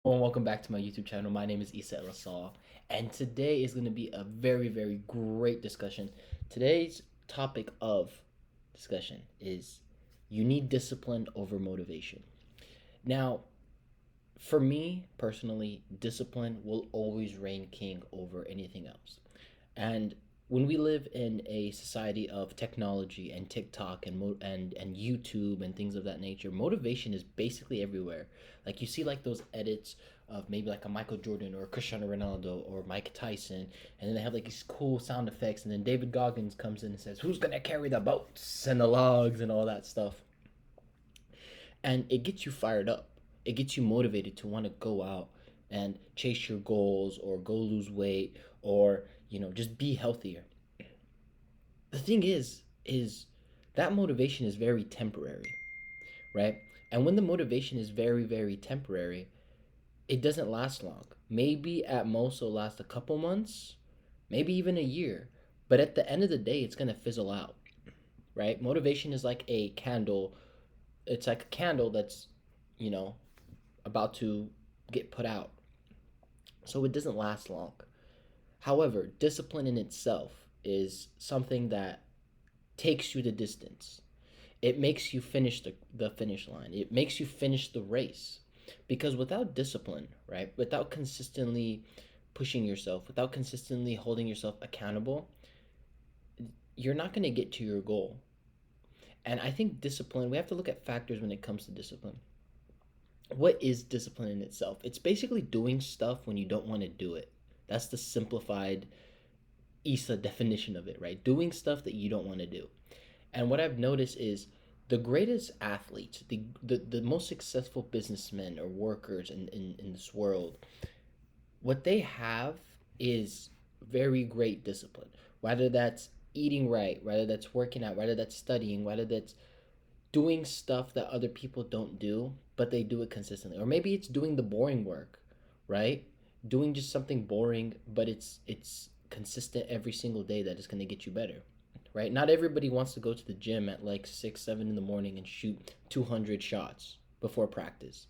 Well, welcome back to my YouTube channel. My name is issa.elassal, and today is going to be a very, very great discussion. Today's topic of discussion is you need discipline over motivation. Now, for me personally, discipline will always reign king over anything else. And when we live in a society of technology and TikTok and YouTube and things of that nature, motivation is basically everywhere. Like you see like those edits of maybe like a Michael Jordan or a Cristiano Ronaldo or Mike Tyson, and then they have like these cool sound effects, and then David Goggins comes in and says, "Who's gonna carry the boats and the logs and all that stuff?" And it gets you fired up. It gets you motivated to want to go out and chase your goals or go lose weight or just be healthier. The thing is that motivation is very temporary, right? And when the motivation is very, very temporary, it doesn't last long. Maybe at most it'll last a couple months, maybe even a year. But at the end of the day, it's gonna fizzle out, right? Motivation is like a candle. It's like a candle that's, you know, about to get put out. So it doesn't last long. However, discipline in itself is something that takes you the distance. It makes you finish the finish line. It makes you finish the race. Because without discipline, right, without consistently pushing yourself, without consistently holding yourself accountable, you're not going to get to your goal. And I think discipline, we have to look at factors when it comes to discipline. What is discipline in itself? It's basically doing stuff when you don't want to do it. That's the simplified ISA definition of it, right? Doing stuff that you don't want to do. And what I've noticed is the greatest athletes, the most successful businessmen or workers in this world, what they have is very great discipline. Whether that's eating right, whether that's working out, whether that's studying, whether that's doing stuff that other people don't do, but they do it consistently. Or maybe it's doing the boring work, right? Doing just something boring, but it's consistent every single day that is going to get you better, right? Not everybody wants to go to the gym at like 6, 7 in the morning and shoot 200 shots before practice.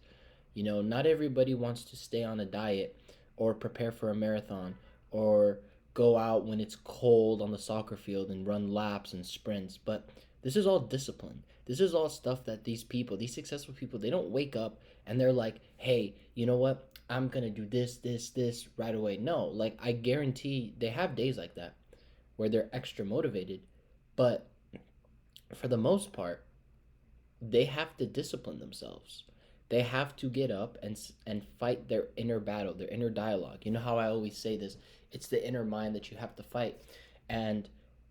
Not everybody wants to stay on a diet or prepare for a marathon or go out when it's cold on the soccer field and run laps and sprints. But this is all discipline. This is all stuff that these people, these successful people, they don't wake up and they're like, hey, you know what? I'm going to do this right away. No, like I guarantee they have days like that where they're extra motivated. But for the most part, they have to discipline themselves. They have to get up and fight their inner battle, their inner dialogue. You know how I always say this? It's the inner mind that you have to fight, and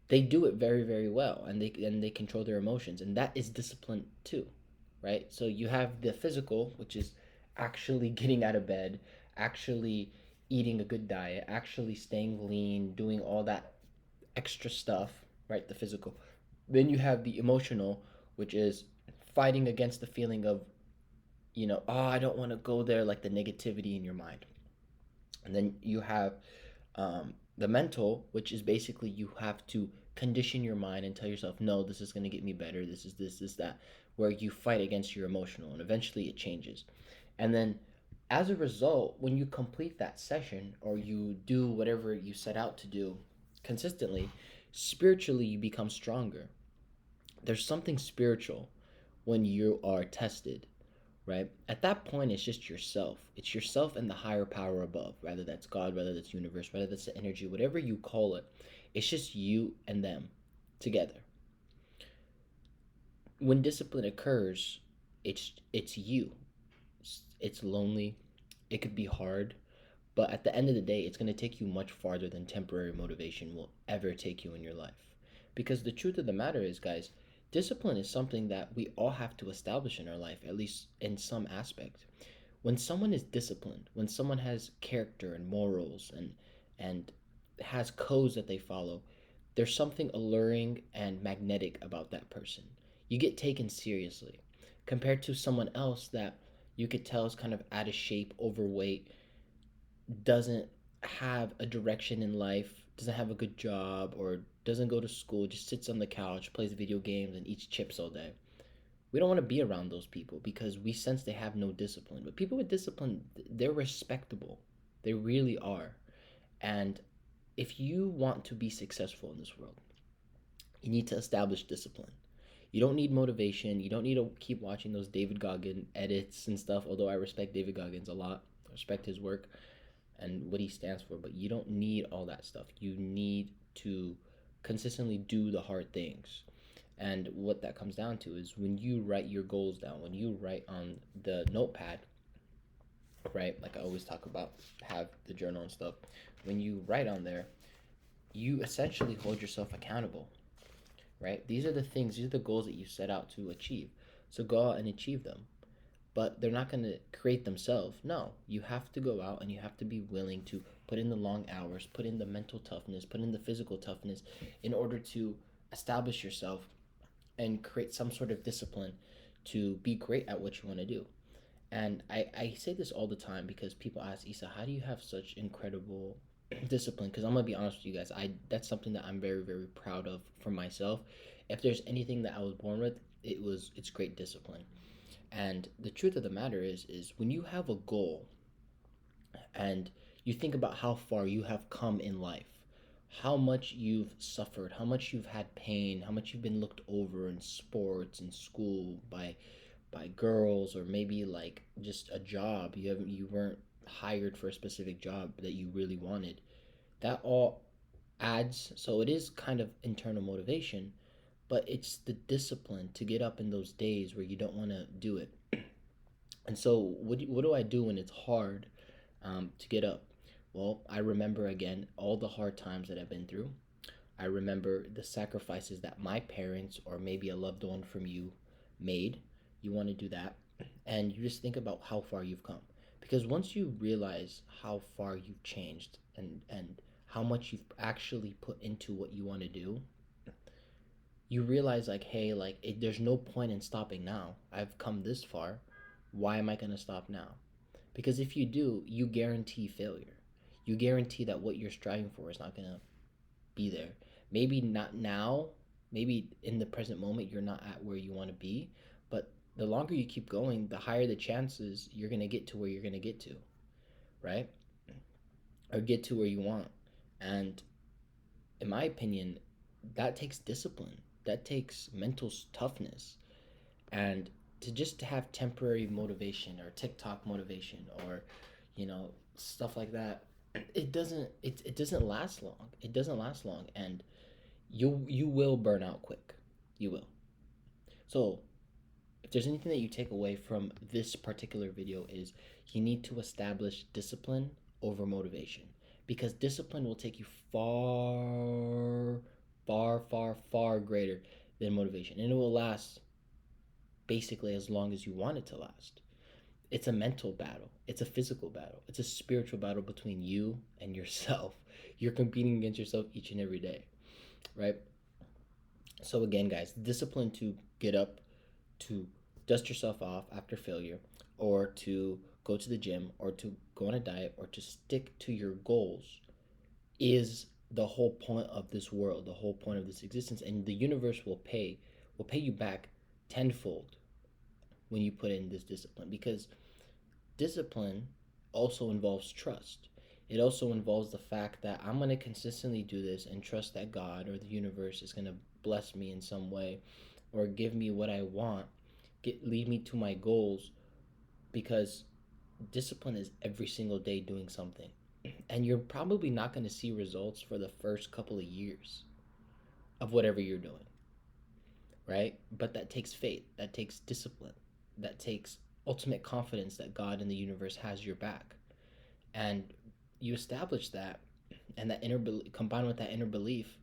they do it very, very well, and they control their emotions, and that is discipline too, right? So you have the physical, which is actually getting out of bed, actually eating a good diet, actually staying lean, doing all that extra stuff, right? The physical. Then you have the emotional, which is fighting against the feeling of, oh, I don't want to go there, like the negativity in your mind. And then you have the mental, which is basically you have to condition your mind and tell yourself, no, this is going to get me better. This is this, that, where you fight against your emotional and eventually it changes. And then as a result, when you complete that session or you do whatever you set out to do consistently, spiritually you become stronger. There's something spiritual when you are tested, right? At that point, it's just yourself. It's yourself and the higher power above, whether that's God, whether that's universe, whether that's the energy, whatever you call it. It's just you and them together. When discipline occurs, it's you. It's lonely. It could be hard, but at the end of the day, it's going to take you much farther than temporary motivation will ever take you in your life. Because the truth of the matter is, guys, discipline is something that we all have to establish in our life, at least in some aspect. When someone is disciplined, when someone has character and morals and has codes that they follow, there's something alluring and magnetic about that person. You get taken seriously compared to someone else that you could tell is kind of out of shape, overweight, doesn't have a direction in life, doesn't have a good job, or doesn't go to school, just sits on the couch, plays video games, and eats chips all day. We don't want to be around those people because we sense they have no discipline. But people with discipline, they're respectable. They really are. And if you want to be successful in this world, you need to establish discipline. You don't need motivation. You don't need to keep watching those David Goggins edits and stuff, although I respect David Goggins a lot. I respect his work and what he stands for, but you don't need all that stuff. You need to consistently do the hard things. And what that comes down to is when you write your goals down, when you write on the notepad, right? Like I always talk about, have the journal and stuff. When you write on there, you essentially hold yourself accountable, right? These are the things, these are the goals that you set out to achieve. So go out and achieve them. But they're not going to create themselves. No, you have to go out and you have to be willing to put in the long hours, put in the mental toughness, put in the physical toughness in order to establish yourself and create some sort of discipline to be great at what you want to do. And I say this all the time because people ask, Issa, how do you have such incredible discipline? Because I'm going to be honest with you guys, that's something that I'm very, very proud of for myself. If there's anything that I was born with, it's great discipline. And the truth of the matter is when you have a goal and you think about how far you have come in life, how much you've suffered, how much you've had pain, how much you've been looked over in sports and school by girls, or maybe like just a job you weren't hired for a specific job that you really wanted. That all adds, so it is kind of internal motivation, but it's the discipline to get up in those days where you don't want to do it. And so, what do I do when it's hard to get up? Well, I remember again all the hard times that I've been through. I remember the sacrifices that my parents or maybe a loved one from you made. You want to do that. And you just think about how far you've come. Because once you realize how far you've changed and how much you've actually put into what you want to do, you realize like, hey, like there's no point in stopping now. I've come this far. Why am I going to stop now? Because if you do, you guarantee failure. You guarantee that what you're striving for is not going to be there. Maybe not now, maybe in the present moment you're not at where you want to be, but the longer you keep going, the higher the chances you're going to get to where you're going to get to, right? Or get to where you want. And in my opinion, that takes discipline. That takes mental toughness. And to just have temporary motivation or TikTok motivation or, stuff like that, it doesn't last long. It doesn't last long, and you will burn out quick. You will. So, if there's anything that you take away from this particular video is you need to establish discipline over motivation, because discipline will take you far, far, far, far greater than motivation, and it will last basically as long as you want it to last. It's a mental battle, it's a physical battle, it's a spiritual battle between you and yourself. You're competing against yourself each and every day, right? So again, guys, discipline to get up, to dust yourself off after failure, or to go to the gym, or to go on a diet, or to stick to your goals is the whole point of this world, the whole point of this existence. And the universe will pay you back tenfold when you put in this discipline, because discipline also involves trust. It also involves the fact that I'm going to consistently do this and trust that God or the universe is going to bless me in some way or give me what I want, lead me to my goals, because discipline is every single day doing something. And you're probably not going to see results for the first couple of years of whatever you're doing, right? But that takes faith, that takes discipline, that takes ultimate confidence that God and the universe has your back. And you establish that, and that combined with that inner belief,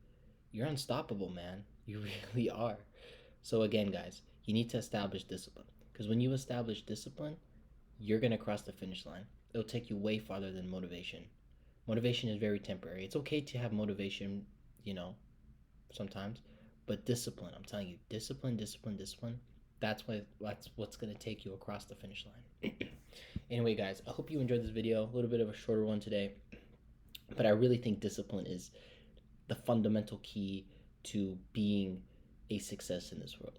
you're unstoppable, man. You really are. So again, guys, you need to establish discipline, because when you establish discipline, you're going to cross the finish line. It'll take you way farther than motivation. Motivation is very temporary. It's okay to have motivation, sometimes, but discipline, I'm telling you, discipline, discipline, discipline, that's what's going to take you across the finish line. Anyway, guys, I hope you enjoyed this video. A little bit of a shorter one today, but I really think discipline is the fundamental key to being a success in this world.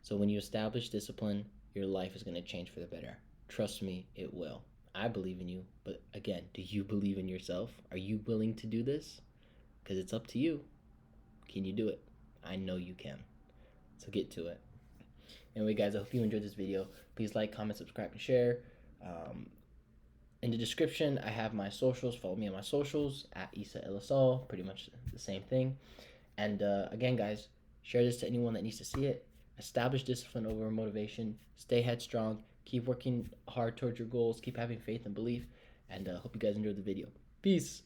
So when you establish discipline, your life is going to change for the better. Trust me, it will. I believe in you, but again, do you believe in yourself? Are you willing to do this? Because it's up to you. Can you do it? I know you can. So get to it. Anyway, guys, I hope you enjoyed this video. Please like, comment, subscribe, and share. In the description, I have my socials. Follow me on my socials at issa.elassal. Pretty much the same thing. And again, guys, share this to anyone that needs to see it. Establish discipline over motivation. Stay headstrong. Keep working hard towards your goals. Keep having faith and belief. And hope you guys enjoyed the video. Peace.